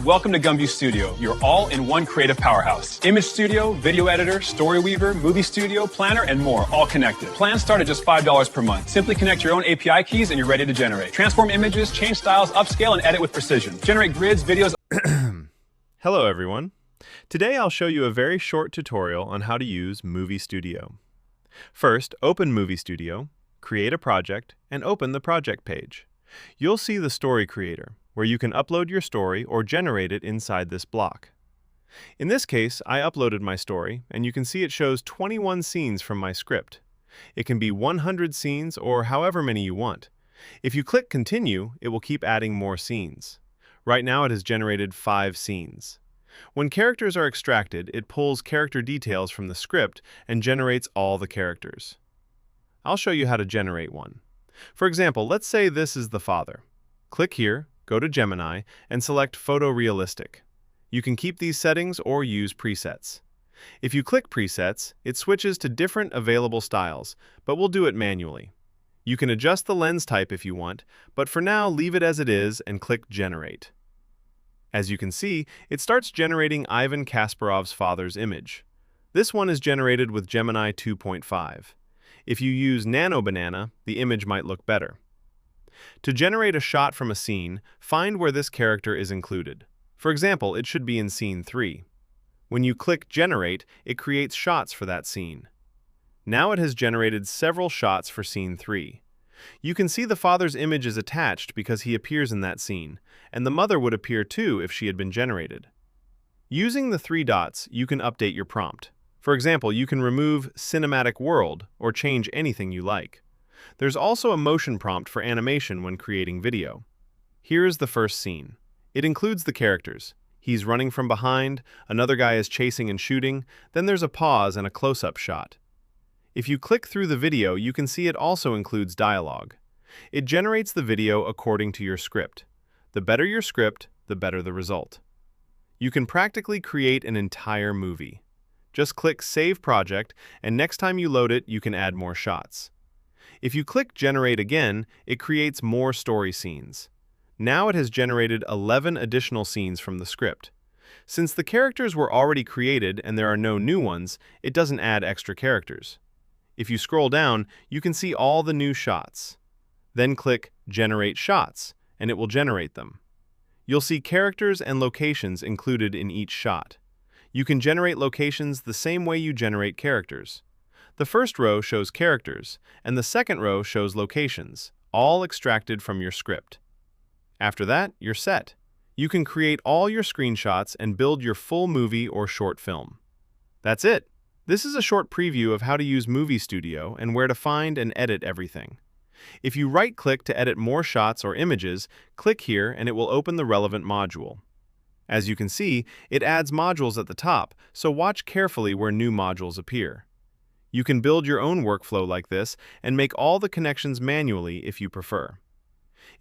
welcome to gumvue.studio, your all-in-one creative powerhouse. Image studio, video editor, story weaver, movie studio, planner, and more, all connected. Plans start at just $5 per month. Simply connect your own API keys and you're ready to generate. Transform images, change styles, upscale, and edit with precision. Generate grids, videos. Hello everyone. Today I'll show you a very short tutorial on how to use Movie Studio. First, open Movie Studio, create a project, and open the project page. You'll see the Story Creator, where you can upload your story or generate it inside this block. In this case, I uploaded my story, and you can see it shows 21 scenes from my script. It can be 100 scenes or however many you want. If you click Continue, it will keep adding more scenes. Right now it has generated 5 scenes. When characters are extracted, it pulls character details from the script and generates all the characters. I'll show you how to generate one. For example, let's say this is the father. Click here, go to Gemini, and select Photorealistic. You can keep these settings or use presets. If you click presets, it switches to different available styles, but we'll do it manually. You can adjust the lens type if you want, but for now leave it as it is and click Generate. As you can see, it starts generating Ivan Kasparov's father's image. This one is generated with Gemini 2.5. If you use Nano Banana, the image might look better. To generate a shot from a scene, find where this character is included. For example, it should be in Scene 3. When you click Generate, it creates shots for that scene. Now it has generated several shots for Scene 3. You can see the father's image is attached because he appears in that scene, and the mother would appear too if she had been generated. Using the 3 dots, you can update your prompt. For example, you can remove Cinematic World or change anything you like. There's also a motion prompt for animation when creating video. Here is the first scene. It includes the characters. He's running from behind, another guy is chasing and shooting, then there's a pause and a close-up shot. If you click through the video, you can see it also includes dialogue. It generates the video according to your script. The better your script, the better the result. You can practically create an entire movie. Just click Save Project, and next time you load it, you can add more shots. If you click Generate again, it creates more story scenes. Now it has generated 11 additional scenes from the script. Since the characters were already created and there are no new ones, it doesn't add extra characters. If you scroll down, you can see all the new shots. Then click Generate Shots, and it will generate them. You'll see characters and locations included in each shot. You can generate locations the same way you generate characters. The first row shows characters, and the second row shows locations, all extracted from your script. After that, you're set. You can create all your screenshots and build your full movie or short film. That's it. This is a short preview of how to use Movie Studio and where to find and edit everything. If you right-click to edit more shots or images, click here and it will open the relevant module. As you can see, it adds modules at the top, so watch carefully where new modules appear. You can build your own workflow like this and make all the connections manually if you prefer.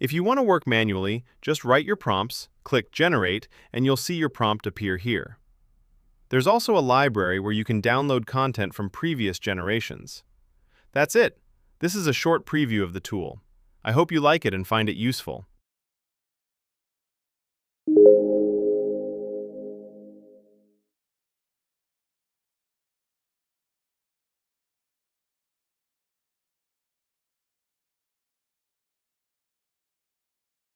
If you want to work manually, just write your prompts, click Generate, and you'll see your prompt appear here. There's also a library where you can download content from previous generations. That's it. This is a short preview of the tool. I hope you like it and find it useful.